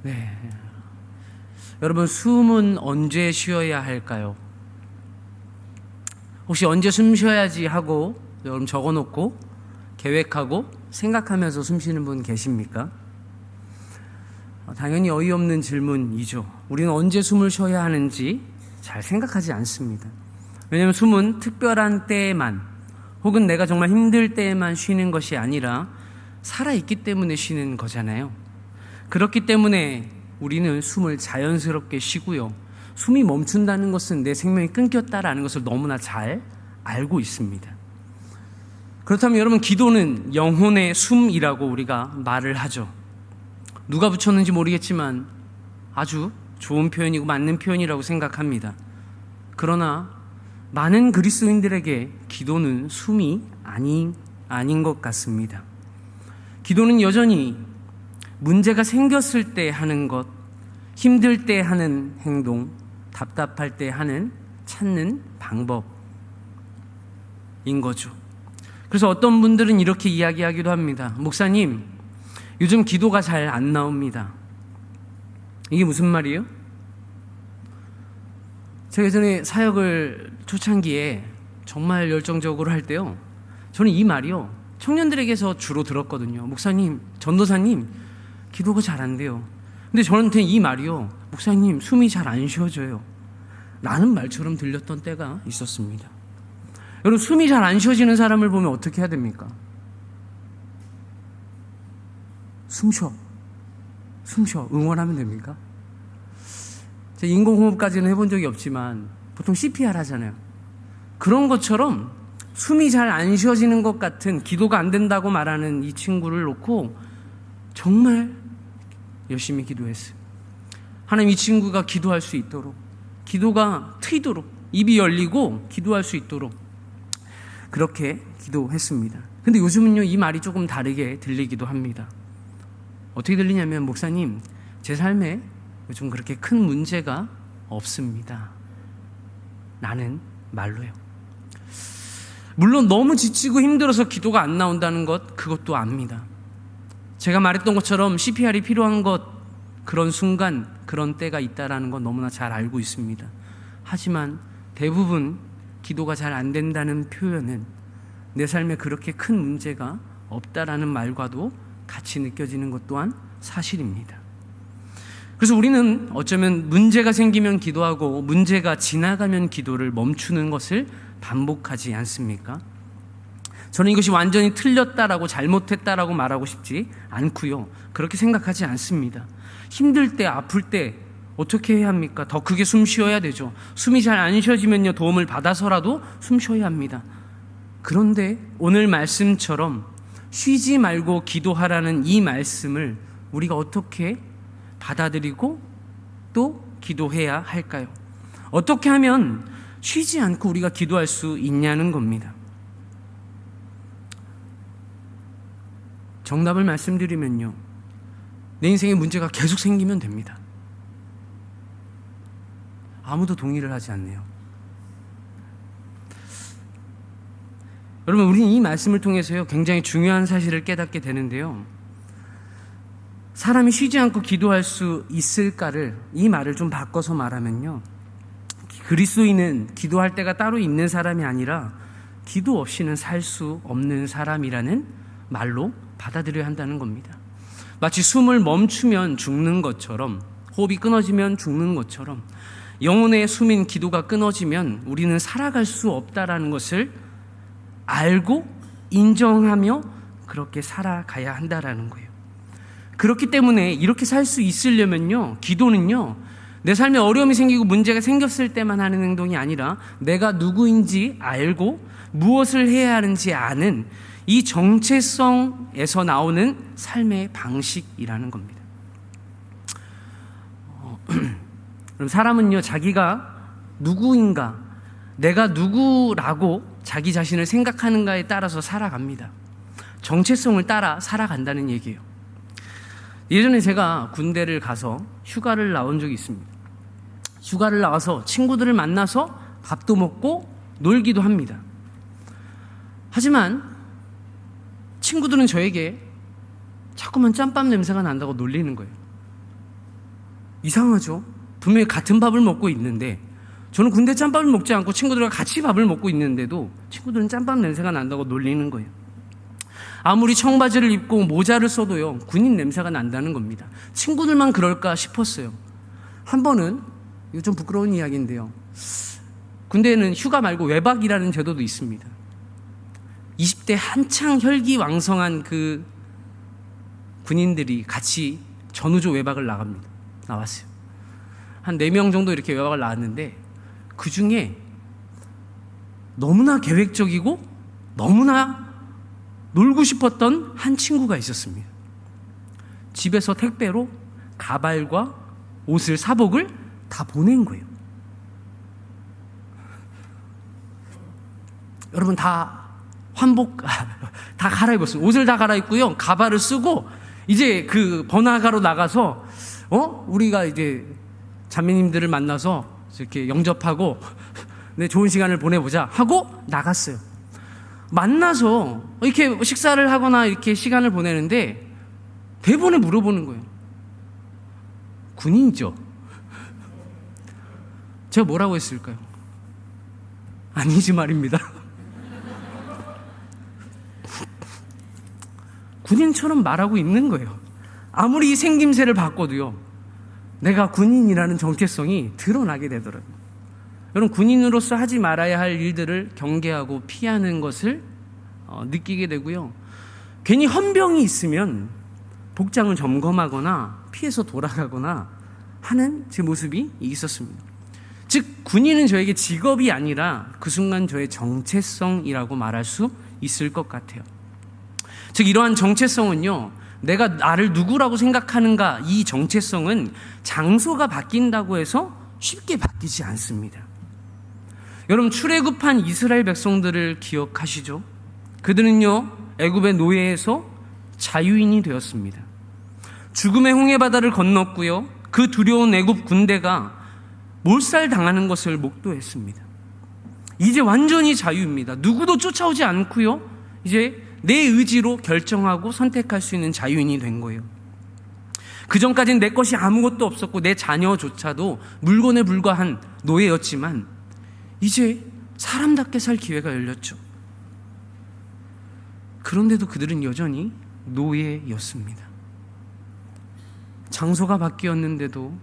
네. 여러분, 숨은 언제 쉬어야 할까요? 혹시 언제 숨 쉬어야지 하고 여러분 적어놓고 계획하고 생각하면서 숨 쉬는 분 계십니까? 당연히 어이없는 질문이죠. 우리는 언제 숨을 쉬어야 하는지 잘 생각하지 않습니다. 왜냐하면 숨은 특별한 때에만 혹은 내가 정말 힘들 때에만 쉬는 것이 아니라 살아있기 때문에 쉬는 거잖아요. 그렇기 때문에 우리는 숨을 자연스럽게 쉬고요. 숨이 멈춘다는 것은 내 생명이 끊겼다라는 것을 너무나 잘 알고 있습니다. 그렇다면 여러분, 기도는 영혼의 숨이라고 우리가 말을 하죠. 누가 붙였는지 모르겠지만 아주 좋은 표현이고 맞는 표현이라고 생각합니다. 그러나 많은 그리스도인들에게 기도는 숨이 아닌 것 같습니다. 기도는 여전히 문제가 생겼을 때 하는 것, 힘들 때 하는 행동, 답답할 때 하는 찾는 방법인 거죠. 그래서 어떤 분들은 이렇게 이야기하기도 합니다. 목사님, 요즘 기도가 잘 안 나옵니다. 이게 무슨 말이에요? 제가 예전에 사역을 초창기에 정말 열정적으로 할 때요, 저는 이 말이요, 청년들에게서 주로 들었거든요. 목사님, 전도사님, 기도가 잘 안 돼요. 근데 저한테 이 말이요, 목사님, 숨이 잘 안 쉬어져요 라는 말처럼 들렸던 때가 있었습니다. 여러분, 숨이 잘 안 쉬어지는 사람을 보면 어떻게 해야 됩니까? 숨 쉬어. 응원하면 됩니까? 제가 인공호흡까지는 해본 적이 없지만 보통 CPR 하잖아요. 그런 것처럼 숨이 잘 안 쉬어지는 것 같은, 기도가 안 된다고 말하는 이 친구를 놓고 정말 열심히 기도했어요. 하나님, 이 친구가 기도할 수 있도록, 기도가 트이도록, 입이 열리고 기도할 수 있도록 그렇게 기도했습니다. 근데 요즘은요, 이 말이 조금 다르게 들리기도 합니다. 어떻게 들리냐면, 목사님, 제 삶에 요즘 그렇게 큰 문제가 없습니다 라는 말로요. 물론 너무 지치고 힘들어서 기도가 안 나온다는 것, 그것도 압니다. 제가 말했던 것처럼 CPR이 필요한 것, 그런 순간, 그런 때가 있다는 건 너무나 잘 알고 있습니다. 하지만 대부분 기도가 잘 안 된다는 표현은 내 삶에 그렇게 큰 문제가 없다라는 말과도 같이 느껴지는 것 또한 사실입니다. 그래서 우리는 어쩌면 문제가 생기면 기도하고 문제가 지나가면 기도를 멈추는 것을 반복하지 않습니까? 저는 이것이 완전히 틀렸다라고, 잘못했다라고 말하고 싶지 않고요, 그렇게 생각하지 않습니다. 힘들 때, 아플 때 어떻게 해야 합니까? 더 크게 숨 쉬어야 되죠. 숨이 잘 안 쉬어지면요, 도움을 받아서라도 숨 쉬어야 합니다. 그런데 오늘 말씀처럼 쉬지 말고 기도하라는 이 말씀을 우리가 어떻게 받아들이고 또 기도해야 할까요? 어떻게 하면 쉬지 않고 우리가 기도할 수 있냐는 겁니다. 정답을 말씀드리면요, 내 인생에 문제가 계속 생기면 됩니다. 아무도 동의를 하지 않네요. 여러분, 우리는 이 말씀을 통해서요, 굉장히 중요한 사실을 깨닫게 되는데요, 사람이 쉬지 않고 기도할 수 있을까를, 이 말을 좀 바꿔서 말하면요, 그리스도인은 기도할 때가 따로 있는 사람이 아니라 기도 없이는 살 수 없는 사람이라는 말로 받아들여야 한다는 겁니다. 마치 숨을 멈추면 죽는 것처럼, 호흡이 끊어지면 죽는 것처럼, 영혼의 숨인 기도가 끊어지면 우리는 살아갈 수 없다라는 것을 알고 인정하며 그렇게 살아가야 한다라는 거예요. 그렇기 때문에 이렇게 살 수 있으려면요, 기도는요, 내 삶에 어려움이 생기고 문제가 생겼을 때만 하는 행동이 아니라 내가 누구인지 알고 무엇을 해야 하는지 아는 이 정체성에서 나오는 삶의 방식이라는 겁니다. 그럼 사람은요, 자기가 누구인가, 내가 누구라고 자기 자신을 생각하는가에 따라서 살아갑니다. 정체성을 따라 살아간다는 얘기예요. 예전에 제가 군대를 가서 휴가를 나온 적이 있습니다. 휴가를 나와서 친구들을 만나서 밥도 먹고 놀기도 합니다. 하지만 친구들은 저에게 자꾸만 짬밥 냄새가 난다고 놀리는 거예요. 이상하죠? 분명히 같은 밥을 먹고 있는데 저는 군대 짬밥을 먹지 않고 친구들과 같이 밥을 먹고 있는데도 친구들은 짬밥 냄새가 난다고 놀리는 거예요. 아무리 청바지를 입고 모자를 써도요, 군인 냄새가 난다는 겁니다. 친구들만 그럴까 싶었어요. 한 번은, 이거 좀 부끄러운 이야기인데요, 군대에는 휴가 말고 외박이라는 제도도 있습니다. 20대 한창 혈기왕성한 그 군인들이 같이 전우조 외박을 나왔어요. 한 4명 정도 이렇게 외박을 나왔는데 그 중에 너무나 계획적이고 너무나 놀고 싶었던 한 친구가 있었습니다. 집에서 택배로 가발과 옷을, 사복을 다 보낸 거예요. 여러분, 다 갈아입었어요. 옷을 다 갈아입고요, 가발을 쓰고 이제 그 번화가로 나가서 우리가 이제 자매님들을 만나서 이렇게 영접하고 네, 좋은 시간을 보내보자 하고 나갔어요. 만나서 이렇게 식사를 하거나 이렇게 시간을 보내는데 대본에 물어보는 거예요. 군인이죠? 제가 뭐라고 했을까요? 아니지 말입니다. 군인처럼 말하고 있는 거예요. 아무리 생김새를 바꿔도요, 내가 군인이라는 정체성이 드러나게 되더라고요. 여러분, 군인으로서 하지 말아야 할 일들을 경계하고 피하는 것을 느끼게 되고요. 괜히 헌병이 있으면 복장을 점검하거나 피해서 돌아가거나 하는 제 모습이 있었습니다. 즉, 군인은 저에게 직업이 아니라 그 순간 저의 정체성이라고 말할 수 있을 것 같아요. 즉, 이러한 정체성은요, 내가 나를 누구라고 생각하는가, 이 정체성은 장소가 바뀐다고 해서 쉽게 바뀌지 않습니다. 여러분, 출애굽한 이스라엘 백성들을 기억하시죠? 그들은요, 애굽의 노예에서 자유인이 되었습니다. 죽음의 홍해바다를 건넜고요, 그 두려운 애굽 군대가 몰살당하는 것을 목도했습니다. 이제 완전히 자유입니다. 누구도 쫓아오지 않고요, 이제 내 의지로 결정하고 선택할 수 있는 자유인이 된 거예요. 그전까지는 내 것이 아무것도 없었고 내 자녀조차도 물건에 불과한 노예였지만 이제 사람답게 살 기회가 열렸죠. 그런데도 그들은 여전히 노예였습니다. 장소가 바뀌었는데도,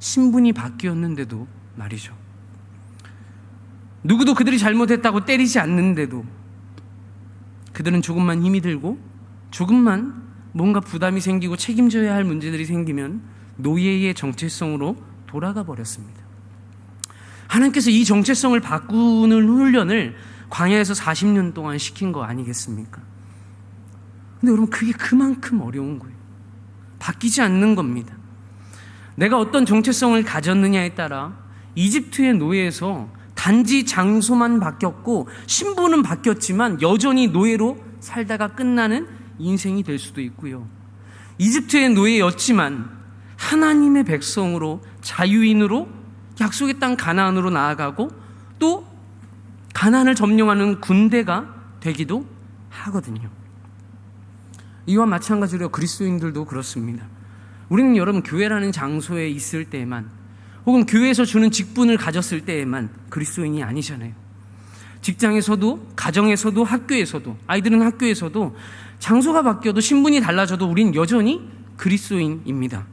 신분이 바뀌었는데도 말이죠. 누구도 그들이 잘못했다고 때리지 않는데도 그들은 조금만 힘이 들고 조금만 뭔가 부담이 생기고 책임져야 할 문제들이 생기면 노예의 정체성으로 돌아가 버렸습니다. 하나님께서 이 정체성을 바꾸는 훈련을 광야에서 40년 동안 시킨 거 아니겠습니까? 근데 여러분, 그게 그만큼 어려운 거예요. 바뀌지 않는 겁니다. 내가 어떤 정체성을 가졌느냐에 따라 이집트의 노예에서 단지 장소만 바뀌었고 신분은 바뀌었지만 여전히 노예로 살다가 끝나는 인생이 될 수도 있고요, 이집트의 노예였지만 하나님의 백성으로, 자유인으로 약속의 땅 가나안으로 나아가고 또 가나안을 점령하는 군대가 되기도 하거든요. 이와 마찬가지로 그리스도인들도 그렇습니다. 우리는 여러분, 교회라는 장소에 있을 때에만, 혹은 교회에서 주는 직분을 가졌을 때에만 그리스도인이 아니잖아요. 직장에서도, 가정에서도, 학교에서도, 아이들은 학교에서도 장소가 바뀌어도 신분이 달라져도 우린 여전히 그리스도인입니다.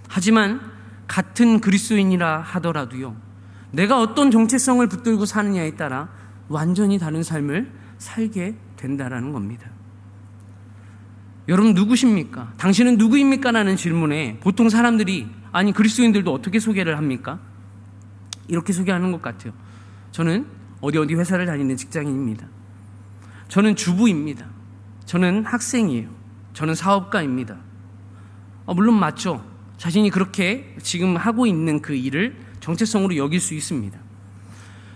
하지만 같은 그리스도인이라 하더라도요, 내가 어떤 정체성을 붙들고 사느냐에 따라 완전히 다른 삶을 살게 된다라는 겁니다. 여러분, 누구십니까? 당신은 누구입니까? 라는 질문에 보통 사람들이, 아니 그리스도인들도 어떻게 소개를 합니까? 이렇게 소개하는 것 같아요. 저는 어디 회사를 다니는 직장인입니다. 저는 주부입니다. 저는 학생이에요. 저는 사업가입니다. 물론 맞죠. 자신이 그렇게 지금 하고 있는 그 일을 정체성으로 여길 수 있습니다.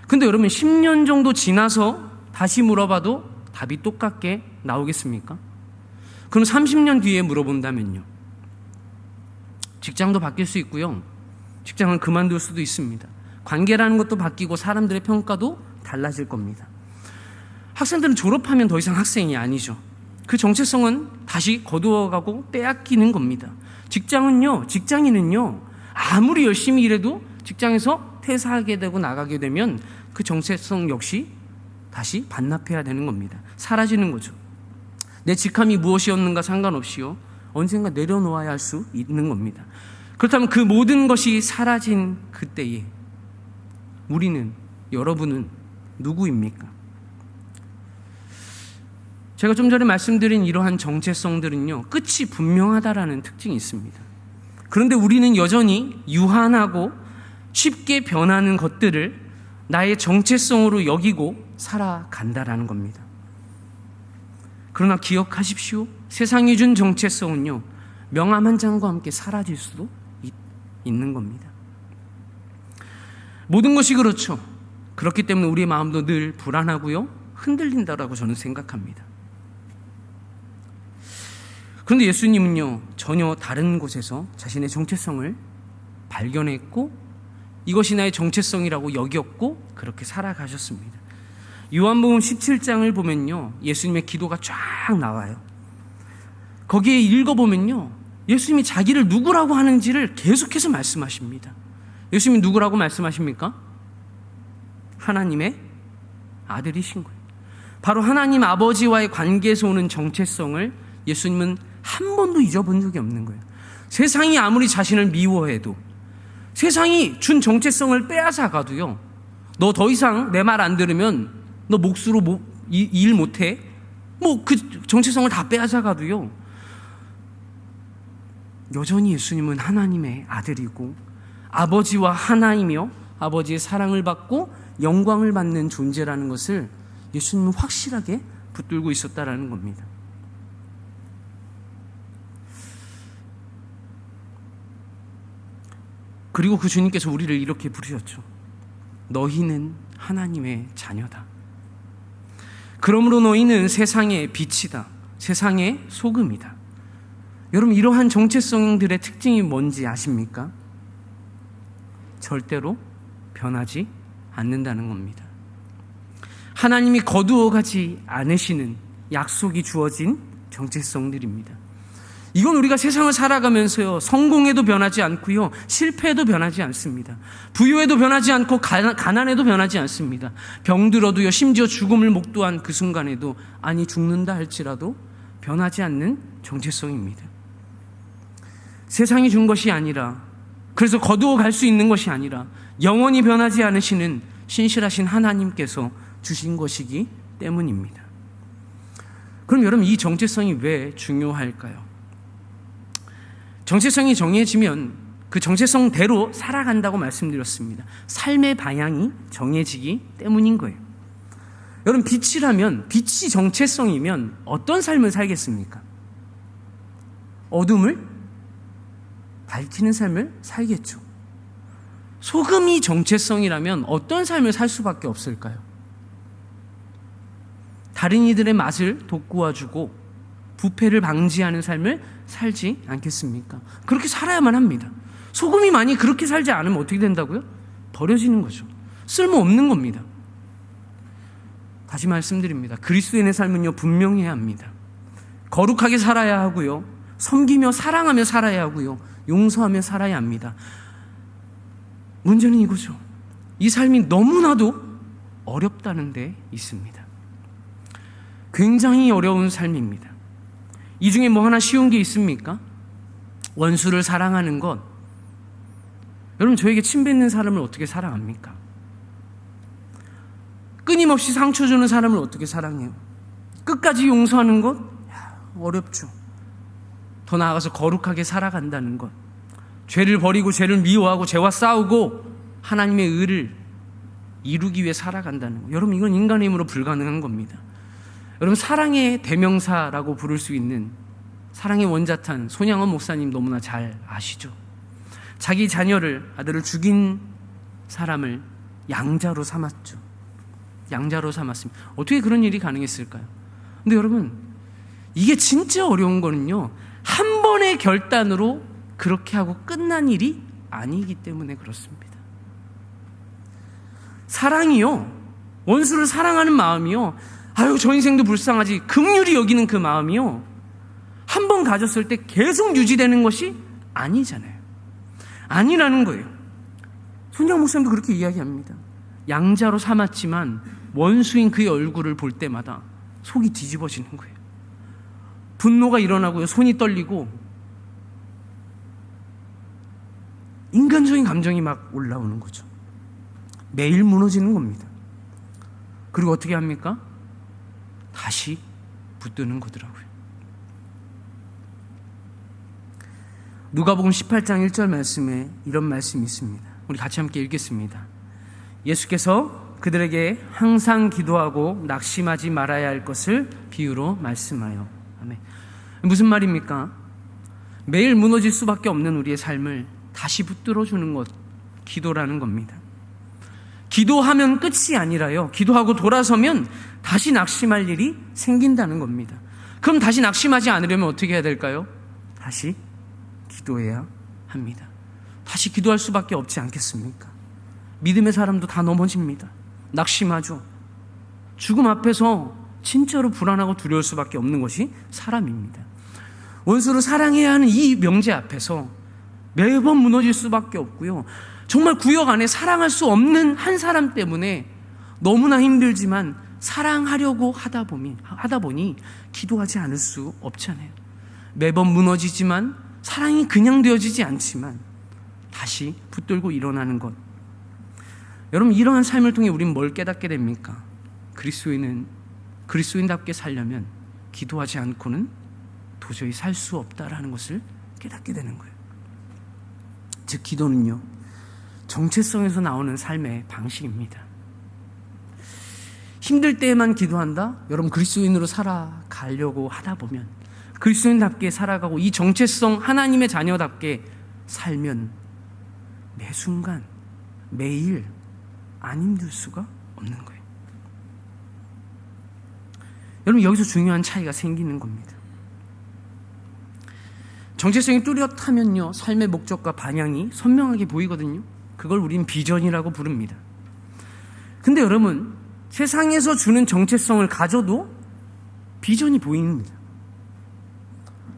근데 여러분, 10년 정도 지나서 다시 물어봐도 답이 똑같게 나오겠습니까? 그럼 30년 뒤에 물어본다면요, 직장도 바뀔 수 있고요, 직장을 그만둘 수도 있습니다. 관계라는 것도 바뀌고 사람들의 평가도 달라질 겁니다. 학생들은 졸업하면 더 이상 학생이 아니죠. 그 정체성은 다시 거두어가고 빼앗기는 겁니다. 직장인은요, 아무리 열심히 일해도 직장에서 퇴사하게 되고 나가게 되면 그 정체성 역시 다시 반납해야 되는 겁니다. 사라지는 거죠. 내 직함이 무엇이었는가 상관없이요, 언젠가 내려놓아야 할 수 있는 겁니다. 그렇다면 그 모든 것이 사라진 그때에 우리는, 여러분은 누구입니까? 제가 좀 전에 말씀드린 이러한 정체성들은요, 끝이 분명하다라는 특징이 있습니다. 그런데 우리는 여전히 유한하고 쉽게 변하는 것들을 나의 정체성으로 여기고 살아간다라는 겁니다. 그러나 기억하십시오. 세상이 준 정체성은요, 명함 한 장과 함께 사라질 수도 있는 겁니다. 모든 것이 그렇죠. 그렇기 때문에 우리의 마음도 늘 불안하고요, 흔들린다라고 저는 생각합니다. 그런데 예수님은요, 전혀 다른 곳에서 자신의 정체성을 발견했고 이것이 나의 정체성이라고 여겼고 그렇게 살아가셨습니다. 요한복음 17장을 보면요, 예수님의 기도가 쫙 나와요. 거기에 읽어보면요, 예수님이 자기를 누구라고 하는지를 계속해서 말씀하십니다. 예수님이 누구라고 말씀하십니까? 하나님의 아들이신 거예요. 바로 하나님 아버지와의 관계에서 오는 정체성을 예수님은 한 번도 잊어본 적이 없는 거예요. 세상이 아무리 자신을 미워해도, 세상이 준 정체성을 빼앗아가도요, 너 더 이상 내 말 안 들으면 너 몫으로 일 못해, 그 정체성을 다 빼앗아가도요, 여전히 예수님은 하나님의 아들이고 아버지와 하나이며 아버지의 사랑을 받고 영광을 받는 존재라는 것을 예수님은 확실하게 붙들고 있었다라는 겁니다. 그리고 그 주님께서 우리를 이렇게 부르셨죠. 너희는 하나님의 자녀다. 그러므로 너희는 세상의 빛이다. 세상의 소금이다. 여러분, 이러한 정체성들의 특징이 뭔지 아십니까? 절대로 변하지 않는다는 겁니다. 하나님이 거두어가지 않으시는 약속이 주어진 정체성들입니다. 이건 우리가 세상을 살아가면서요, 성공에도 변하지 않고요, 실패에도 변하지 않습니다. 부유에도 변하지 않고 가난에도 변하지 않습니다. 병들어도요, 심지어 죽음을 목도한 그 순간에도, 아니 죽는다 할지라도 변하지 않는 정체성입니다. 세상이 준 것이 아니라, 그래서 거두어 갈 수 있는 것이 아니라 영원히 변하지 않으시는 신실하신 하나님께서 주신 것이기 때문입니다. 그럼 여러분, 이 정체성이 왜 중요할까요? 정체성이 정해지면 그 정체성대로 살아간다고 말씀드렸습니다. 삶의 방향이 정해지기 때문인 거예요. 여러분, 빛이라면, 빛이 정체성이면 어떤 삶을 살겠습니까? 어둠을 밝히는 삶을 살겠죠. 소금이 정체성이라면 어떤 삶을 살 수밖에 없을까요? 다른 이들의 맛을 돋구어주고 부패를 방지하는 삶을 살지 않겠습니까? 그렇게 살아야만 합니다. 소금이 만약 그렇게 살지 않으면 어떻게 된다고요? 버려지는 거죠. 쓸모없는 겁니다. 다시 말씀드립니다. 그리스도인의 삶은요, 분명해야 합니다. 거룩하게 살아야 하고요, 섬기며 사랑하며 살아야 하고요, 용서하며 살아야 합니다. 문제는 이거죠. 이 삶이 너무나도 어렵다는 데 있습니다. 굉장히 어려운 삶입니다. 이 중에 뭐 하나 쉬운 게 있습니까? 원수를 사랑하는 것. 여러분, 저에게 침뱉는 사람을 어떻게 사랑합니까? 끊임없이 상처 주는 사람을 어떻게 사랑해요? 끝까지 용서하는 것? 어렵죠. 더 나아가서 거룩하게 살아간다는 것, 죄를 버리고 죄를 미워하고 죄와 싸우고 하나님의 의를 이루기 위해 살아간다는 것, 여러분, 이건 인간의 힘으로 불가능한 겁니다. 여러분, 사랑의 대명사라고 부를 수 있는 사랑의 원자탄 손양원 목사님 너무나 잘 아시죠? 자기 자녀를, 아들을 죽인 사람을 양자로 삼았죠. 양자로 삼았습니다. 어떻게 그런 일이 가능했을까요? 근데 여러분, 이게 진짜 어려운 거는요, 한 번의 결단으로 그렇게 하고 끝난 일이 아니기 때문에 그렇습니다. 사랑이요, 원수를 사랑하는 마음이요, 아유 저 인생도 불쌍하지 긍휼히 여기는 그 마음이요, 한 번 가졌을 때 계속 유지되는 것이 아니잖아요. 아니라는 거예요. 손정 목사님도 그렇게 이야기합니다. 양자로 삼았지만 원수인 그의 얼굴을 볼 때마다 속이 뒤집어지는 거예요. 분노가 일어나고요. 손이 떨리고 인간적인 감정이 막 올라오는 거죠. 매일 무너지는 겁니다. 그리고 어떻게 합니까? 다시 붙드는 거더라고요. 누가복음 18장 1절 말씀에 이런 말씀이 있습니다. 우리 같이 함께 읽겠습니다. 예수께서 그들에게 항상 기도하고 낙심하지 말아야 할 것을 비유로 말씀하여. 아멘. 무슨 말입니까? 매일 무너질 수밖에 없는 우리의 삶을 다시 붙들어주는 것, 기도라는 겁니다. 기도하면 끝이 아니라요, 기도하고 돌아서면 다시 낙심할 일이 생긴다는 겁니다. 그럼 다시 낙심하지 않으려면 어떻게 해야 될까요? 다시 기도해야 합니다. 다시 기도할 수밖에 없지 않겠습니까? 믿음의 사람도 다 넘어집니다. 낙심하죠. 죽음 앞에서 진짜로 불안하고 두려울 수밖에 없는 것이 사람입니다. 원수를 사랑해야 하는 이 명제 앞에서 매번 무너질 수밖에 없고요. 정말 구역 안에 사랑할 수 없는 한 사람 때문에 너무나 힘들지만 사랑하려고 하다 보니 기도하지 않을 수 없잖아요. 매번 무너지지만 사랑이 그냥 되어지지 않지만 다시 붙들고 일어나는 것. 여러분, 이러한 삶을 통해 우리는 뭘 깨닫게 됩니까? 그리스도인답게 살려면 기도하지 않고는 도저히 살 수 없다라는 것을 깨닫게 되는 거예요. 즉, 기도는요, 정체성에서 나오는 삶의 방식입니다. 힘들 때에만 기도한다? 여러분, 그리스도인으로 살아가려고 하다 보면, 그리스도인답게 살아가고 이 정체성 하나님의 자녀답게 살면 매 순간, 매일 안 힘들 수가 없는 거예요. 여러분, 여기서 중요한 차이가 생기는 겁니다. 정체성이 뚜렷하면요, 삶의 목적과 방향이 선명하게 보이거든요. 그걸 우린 비전이라고 부릅니다. 근데 여러분, 세상에서 주는 정체성을 가져도 비전이 보입니다.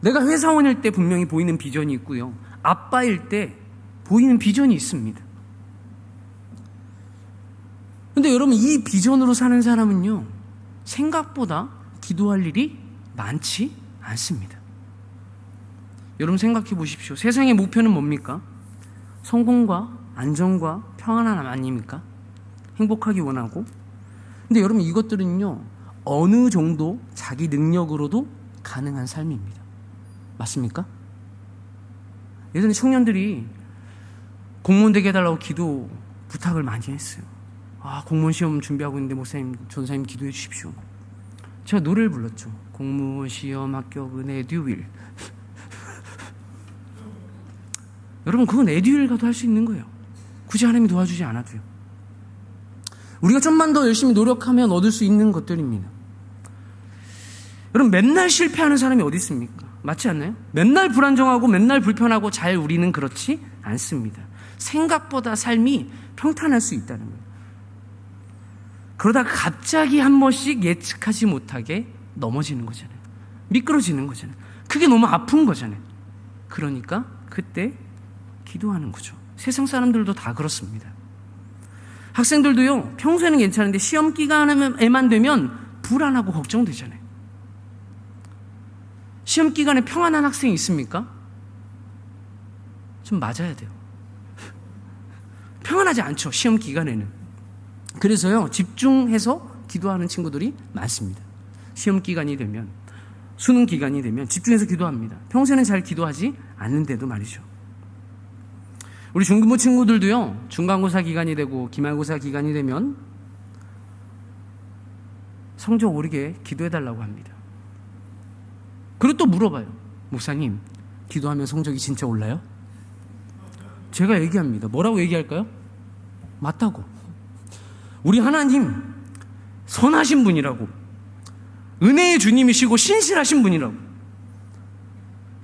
내가 회사원일 때 분명히 보이는 비전이 있고요, 아빠일 때 보이는 비전이 있습니다. 근데 여러분, 이 비전으로 사는 사람은요, 생각보다 기도할 일이 많지 않습니다. 여러분, 생각해 보십시오. 세상의 목표는 뭡니까? 성공과 안정과 평안함 아닙니까? 행복하기 원하고. 근데 여러분, 이것들은요, 어느 정도 자기 능력으로도 가능한 삶입니다. 맞습니까? 예전에 청년들이 공무원 되게 해달라고 기도 부탁을 많이 했어요. 공무원 시험 준비하고 있는데 목사님, 전사님 기도해 주십시오. 제가 노래를 불렀죠. 공무원 시험 합격은 에듀윌. 여러분, 그건 에듀윌 가도 할 수 있는 거예요. 굳이 하나님이 도와주지 않아도요. 우리가 좀만 더 열심히 노력하면 얻을 수 있는 것들입니다. 여러분, 맨날 실패하는 사람이 어디 있습니까? 맞지 않나요? 맨날 불안정하고 맨날 불편하고 잘 우리는 그렇지 않습니다. 생각보다 삶이 평탄할 수 있다는 거예요. 그러다가 갑자기 한 번씩 예측하지 못하게 넘어지는 거잖아요. 미끄러지는 거잖아요. 그게 너무 아픈 거잖아요. 그러니까 그때 기도하는 거죠. 세상 사람들도 다 그렇습니다. 학생들도요, 평소에는 괜찮은데 시험 기간에만 되면 불안하고 걱정되잖아요. 시험 기간에 평안한 학생이 있습니까? 좀 맞아야 돼요. 평안하지 않죠, 시험 기간에는. 그래서요, 집중해서 기도하는 친구들이 많습니다. 시험 기간이 되면, 수능 기간이 되면 집중해서 기도합니다. 평소에는 잘 기도하지 않는데도 말이죠. 우리 중등부 친구들도요, 중간고사 기간이 되고 기말고사 기간이 되면 성적 오르게 기도해달라고 합니다. 그리고 또 물어봐요. 목사님, 기도하면 성적이 진짜 올라요? 제가 얘기합니다. 뭐라고 얘기할까요? 맞다고. 우리 하나님 선하신 분이라고, 은혜의 주님이시고 신실하신 분이라고.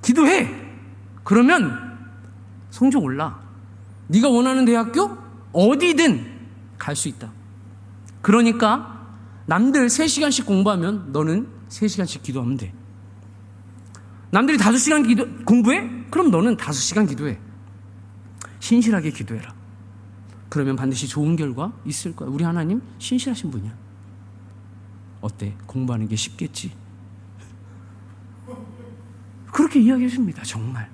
기도해. 그러면 성적 올라. 네가 원하는 대학교 어디든 갈 수 있다. 그러니까 남들 3시간씩 공부하면 너는 3시간씩 기도하면 돼. 남들이 5시간 공부해? 그럼 너는 5시간 기도해. 신실하게 기도해라. 그러면 반드시 좋은 결과 있을 거야. 우리 하나님 신실하신 분이야. 어때? 공부하는 게 쉽겠지? 그렇게 이야기해줍니다. 정말.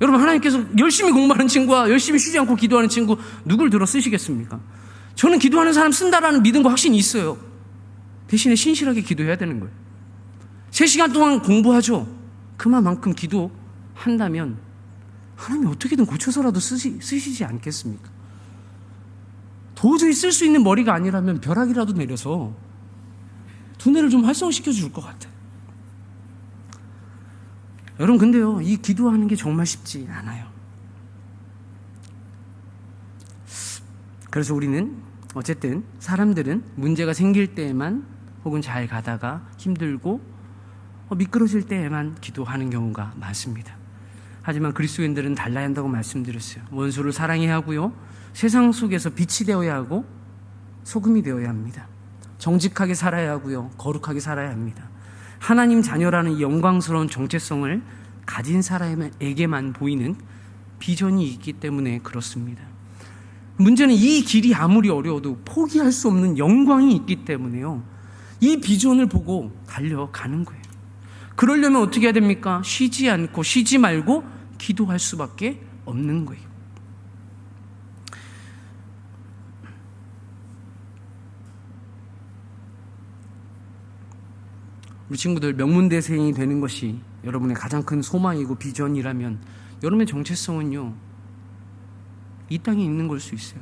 여러분, 하나님께서 열심히 공부하는 친구와 열심히 쉬지 않고 기도하는 친구 누굴 들어 쓰시겠습니까? 저는 기도하는 사람 쓴다라는 믿음과 확신이 있어요. 대신에 신실하게 기도해야 되는 거예요. 3시간 동안 공부하죠. 그만큼 기도한다면 하나님이 어떻게든 고쳐서라도 쓰시지 않겠습니까? 도저히 쓸 수 있는 머리가 아니라면 벼락이라도 내려서 두뇌를 좀 활성시켜 줄 것 같아요. 여러분, 근데요, 이 기도하는 게 정말 쉽지 않아요. 그래서 우리는 어쨌든 사람들은 문제가 생길 때에만 혹은 잘 가다가 힘들고 미끄러질 때에만 기도하는 경우가 많습니다. 하지만 그리스도인들은 달라야 한다고 말씀드렸어요. 원수를 사랑해야 하고요, 세상 속에서 빛이 되어야 하고 소금이 되어야 합니다. 정직하게 살아야 하고요, 거룩하게 살아야 합니다. 하나님 자녀라는 이 영광스러운 정체성을 가진 사람에게만 보이는 비전이 있기 때문에 그렇습니다. 문제는 이 길이 아무리 어려워도 포기할 수 없는 영광이 있기 때문에요, 이 비전을 보고 달려가는 거예요. 그러려면 어떻게 해야 됩니까? 쉬지 않고 쉬지 말고 기도할 수밖에 없는 거예요. 우리 친구들, 명문대생이 되는 것이 여러분의 가장 큰 소망이고 비전이라면 여러분의 정체성은요, 이 땅에 있는 걸 수 있어요.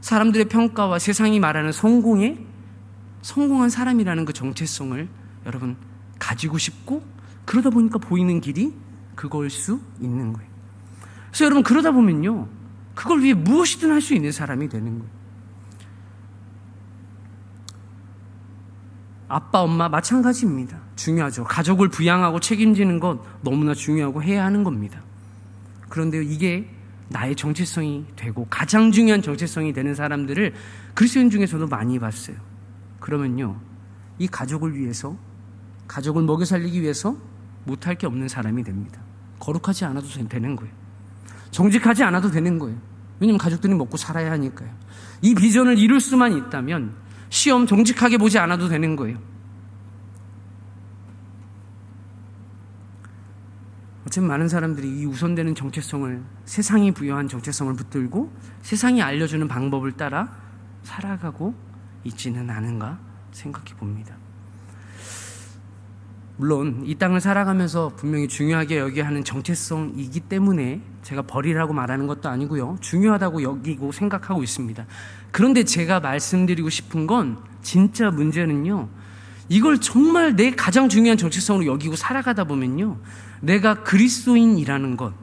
사람들의 평가와 세상이 말하는 성공한 사람이라는 그 정체성을 여러분 가지고 싶고, 그러다 보니까 보이는 길이 그거일 수 있는 거예요. 그래서 여러분, 그러다 보면요, 그걸 위해 무엇이든 할 수 있는 사람이 되는 거예요. 아빠, 엄마 마찬가지입니다. 중요하죠. 가족을 부양하고 책임지는 것 너무나 중요하고 해야 하는 겁니다. 그런데 이게 나의 정체성이 되고 가장 중요한 정체성이 되는 사람들을 그리스도인 중에서도 많이 봤어요. 그러면요, 이 가족을 위해서, 가족을 먹여 살리기 위해서 못할 게 없는 사람이 됩니다. 거룩하지 않아도 되는 거예요. 정직하지 않아도 되는 거예요. 왜냐하면 가족들이 먹고 살아야 하니까요. 이 비전을 이룰 수만 있다면 시험 정직하게 보지 않아도 되는 거예요. 어쨌든 많은 사람들이 이 우선되는 정체성을, 세상이 부여한 정체성을 붙들고 세상이 알려주는 방법을 따라 살아가고 있지는 않은가 생각해 봅니다. 물론 이 땅을 살아가면서 분명히 중요하게 여겨야 하는 정체성이기 때문에 제가 버리라고 말하는 것도 아니고요, 중요하다고 여기고 생각하고 있습니다. 그런데 제가 말씀드리고 싶은 건, 진짜 문제는요, 이걸 정말 내 가장 중요한 정체성으로 여기고 살아가다 보면요, 내가 그리스도인이라는 것,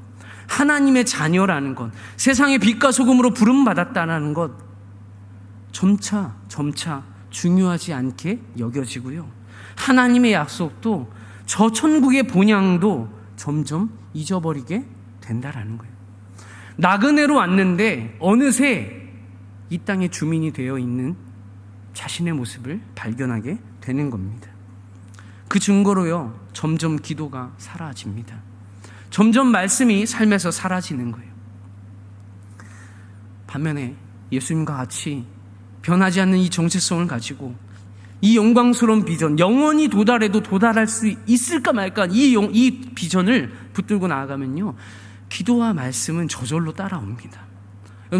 하나님의 자녀라는 것, 세상의 빛과 소금으로 부름받았다는 것 점차 중요하지 않게 여겨지고요, 하나님의 약속도, 저 천국의 본향도 점점 잊어버리게 된다라는 거예요. 나그네로 왔는데 어느새 이 땅의 주민이 되어 있는 자신의 모습을 발견하게 되는 겁니다. 그 증거로요, 점점 기도가 사라집니다. 점점 말씀이 삶에서 사라지는 거예요. 반면에 예수님과 같이 변하지 않는 이 정체성을 가지고 이 영광스러운 비전, 영원히 도달해도 도달할 수 있을까 말까, 이 비전을 붙들고 나아가면요, 기도와 말씀은 저절로 따라옵니다.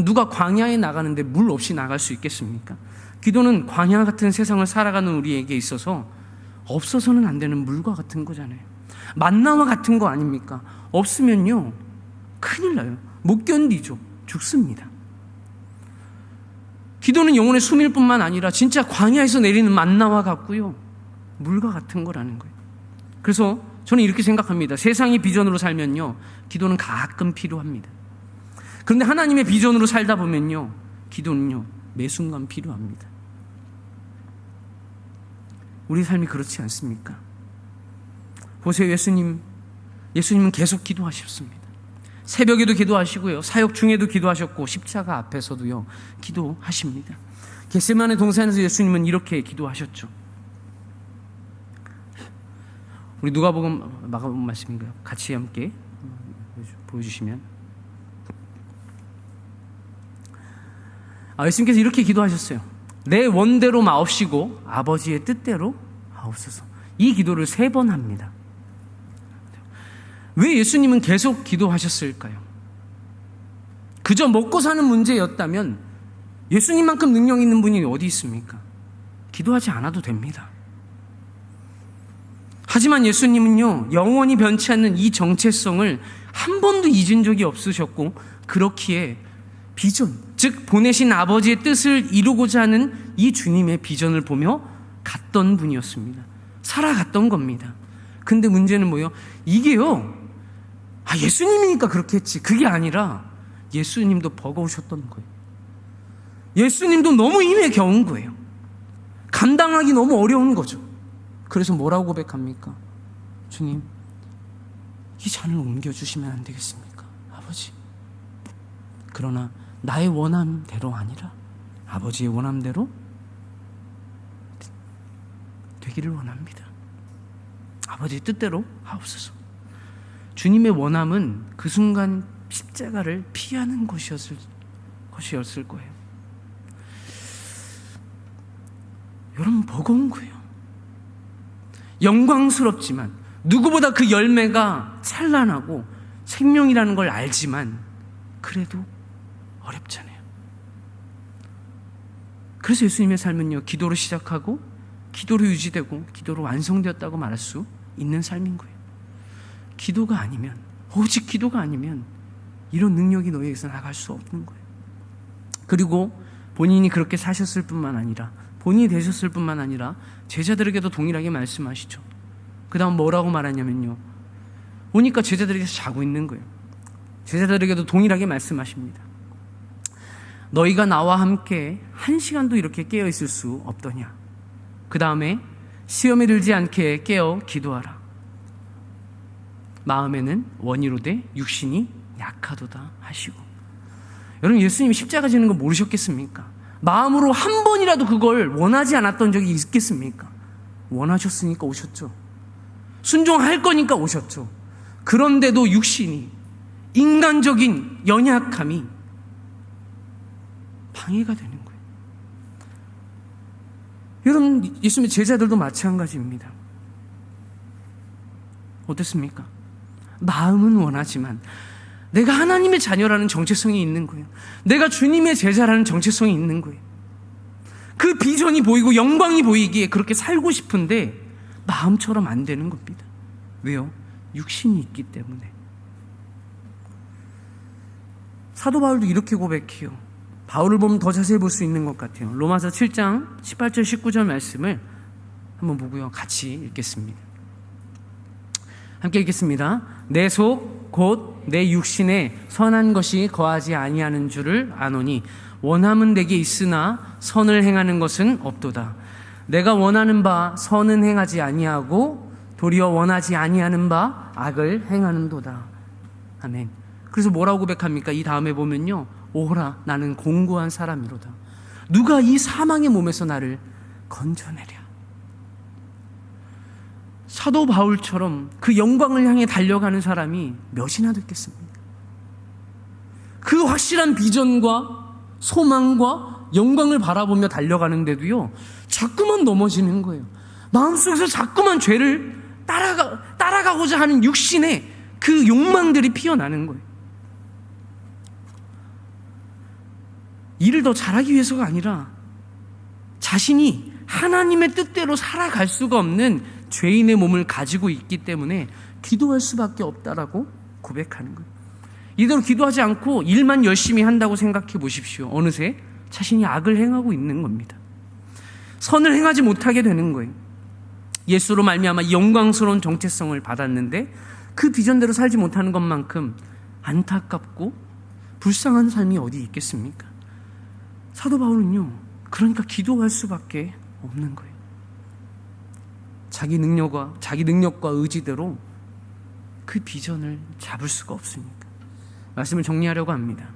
누가 광야에 나가는데 물 없이 나갈 수 있겠습니까? 기도는 광야 같은 세상을 살아가는 우리에게 있어서 없어서는 안 되는 물과 같은 거잖아요. 만나와 같은 거 아닙니까? 없으면요, 큰일 나요. 못 견디죠. 죽습니다. 기도는 영혼의 숨일 뿐만 아니라 진짜 광야에서 내리는 만나와 같고요, 물과 같은 거라는 거예요. 그래서 저는 이렇게 생각합니다. 세상의 비전으로 살면요, 기도는 가끔 필요합니다. 그런데 하나님의 비전으로 살다 보면요, 기도는요, 매 순간 필요합니다. 우리 삶이 그렇지 않습니까? 보세요. 예수님은 계속 기도하셨습니다. 새벽에도 기도하시고요, 사역 중에도 기도하셨고, 십자가 앞에서도요, 기도하십니다. 겟세마네 동산에서 예수님은 이렇게 기도하셨죠. 우리 누가복음 마가복음 말씀인가요? 같이 함께 보여주시면. 예수님께서 이렇게 기도하셨어요. 내 원대로 마옵시고 아버지의 뜻대로 하옵소서. 이 기도를 3번 합니다. 왜 예수님은 계속 기도하셨을까요? 그저 먹고 사는 문제였다면 예수님만큼 능력 있는 분이 어디 있습니까? 기도하지 않아도 됩니다. 하지만 예수님은요, 영원히 변치 않는 이 정체성을 한 번도 잊은 적이 없으셨고, 그렇기에 비전, 즉 보내신 아버지의 뜻을 이루고자 하는 이 주님의 비전을 보며 갔던 분이었습니다. 살아갔던 겁니다. 근데 문제는 뭐예요? 이게요, 예수님이니까 그렇게 했지, 그게 아니라 예수님도 버거우셨던 거예요. 예수님도 너무 힘에 겨운 거예요. 감당하기 너무 어려운 거죠. 그래서 뭐라고 고백합니까? 주님, 이 잔을 옮겨주시면 안 되겠습니까? 아버지, 그러나 나의 원함대로 아니라 아버지의 원함대로 되기를 원합니다. 아버지의 뜻대로 하옵소서. 주님의 원함은 그 순간 십자가를 피하는 것이었을 거예요. 여러분, 버거운 거예요. 영광스럽지만, 누구보다 그 열매가 찬란하고 생명이라는 걸 알지만 그래도 어렵잖아요. 그래서 예수님의 삶은요, 기도로 시작하고 기도로 유지되고 기도로 완성되었다고 말할 수 있는 삶인 거예요. 기도가 아니면, 오직 기도가 아니면 이런 능력이 너희에게서 나갈 수 없는 거예요. 그리고 본인이 그렇게 사셨을 뿐만 아니라, 본인이 되셨을 뿐만 아니라 제자들에게도 동일하게 말씀하시죠. 그 다음 뭐라고 말하냐면요, 오니까 제자들에게서 자고 있는 거예요. 제자들에게도 동일하게 말씀하십니다. 너희가 나와 함께 1시간도 이렇게 깨어있을 수 없더냐. 그 다음에 시험에 들지 않게 깨어 기도하라. 마음에는 원이로되 육신이 약하도다 하시고. 여러분, 예수님이 십자가 지는 거 모르셨겠습니까? 마음으로 한 번이라도 그걸 원하지 않았던 적이 있겠습니까? 원하셨으니까 오셨죠. 순종할 거니까 오셨죠. 그런데도 육신이, 인간적인 연약함이 방해가 되는 거예요. 여러분, 예수님의 제자들도 마찬가지입니다. 어땠습니까? 마음은 원하지만 내가 하나님의 자녀라는 정체성이 있는 거예요. 내가 주님의 제자라는 정체성이 있는 거예요. 그 비전이 보이고 영광이 보이기에 그렇게 살고 싶은데 마음처럼 안 되는 겁니다. 왜요? 육신이 있기 때문에. 사도 바울도 이렇게 고백해요. 바울을 보면 더 자세히 볼 수 있는 것 같아요. 로마서 7장 18절 19절 말씀을 한번 보고요, 같이 읽겠습니다. 함께 읽겠습니다. 내 속 곧 내 육신에 선한 것이 거하지 아니하는 줄을 아노니 원함은 내게 있으나 선을 행하는 것은 없도다. 내가 원하는 바 선은 행하지 아니하고 도리어 원하지 아니하는 바 악을 행하는도다. 아멘. 그래서 뭐라고 고백합니까? 이 다음에 보면요, 오호라 나는 공고한 사람이로다. 누가 이 사망의 몸에서 나를 건져내랴. 사도 바울처럼 그 영광을 향해 달려가는 사람이 몇이나 됐겠습니까? 그 확실한 비전과 소망과 영광을 바라보며 달려가는데도요, 자꾸만 넘어지는 거예요. 마음속에서 자꾸만 죄를 따라가고자 하는 육신의 그 욕망들이 피어나는 거예요. 일을 더 잘하기 위해서가 아니라 자신이 하나님의 뜻대로 살아갈 수가 없는 죄인의 몸을 가지고 있기 때문에 기도할 수밖에 없다라고 고백하는 거예요. 이대로 기도하지 않고 일만 열심히 한다고 생각해 보십시오. 어느새 자신이 악을 행하고 있는 겁니다. 선을 행하지 못하게 되는 거예요. 예수로 말미암아 영광스러운 정체성을 받았는데 그 비전대로 살지 못하는 것만큼 안타깝고 불쌍한 삶이 어디 있겠습니까? 사도 바울은요, 그러니까 기도할 수밖에 없는 거예요. 자기 능력과 의지대로 그 비전을 잡을 수가 없으니까. 말씀을 정리하려고 합니다.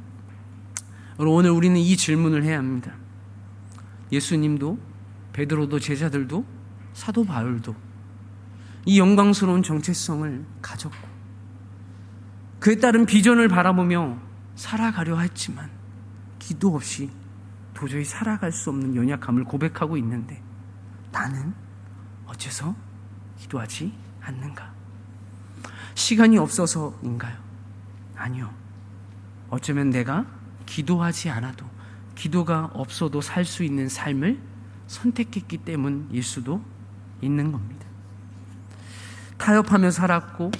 오늘 우리는 이 질문을 해야 합니다. 예수님도, 베드로도, 제자들도, 사도 바울도 이 영광스러운 정체성을 가졌고 그에 따른 비전을 바라보며 살아가려 했지만 기도 없이 도저히 살아갈 수 없는 연약함을 고백하고 있는데 나는 어째서 기도하지 않는가? 시간이 없어서인가요? 아니요. 어쩌면 내가 기도하지 않아도, 기도가 없어도 살 수 있는 삶을 선택했기 때문일 수도 있는 겁니다. 타협하며 살았고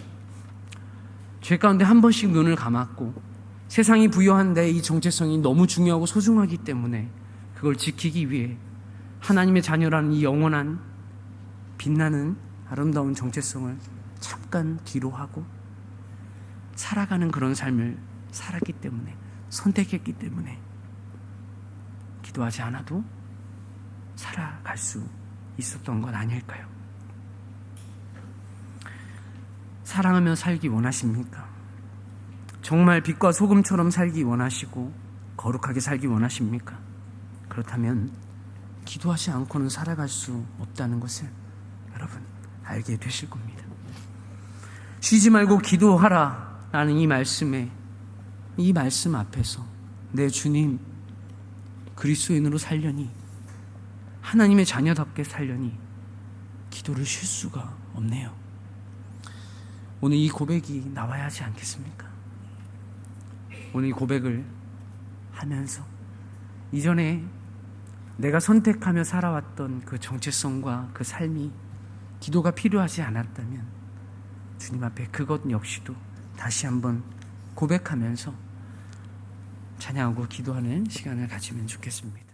죄 가운데 한 번씩 눈을 감았고 세상이 부여한 내 이 정체성이 너무 중요하고 소중하기 때문에 그걸 지키기 위해 하나님의 자녀라는 이 영원한 빛나는 아름다운 정체성을 잠깐 뒤로 하고 살아가는 그런 삶을 살았기 때문에, 선택했기 때문에 기도하지 않아도 살아갈 수 있었던 것 아닐까요? 사랑하며 살기 원하십니까? 정말 빛과 소금처럼 살기 원하시고 거룩하게 살기 원하십니까? 그렇다면 기도하지 않고는 살아갈 수 없다는 것을 여러분 알게 되실 겁니다. 쉬지 말고 기도하라 라는 이 말씀 앞에서 내 주님 그리스도인으로 살려니, 하나님의 자녀답게 살려니 기도를 쉴 수가 없네요. 오늘 이 고백이 나와야 하지 않겠습니까? 오늘 이 고백을 하면서 이전에 내가 선택하며 살아왔던 그 정체성과 그 삶이 기도가 필요하지 않았다면 주님 앞에 그것 역시도 다시 한번 고백하면서 찬양하고 기도하는 시간을 가지면 좋겠습니다.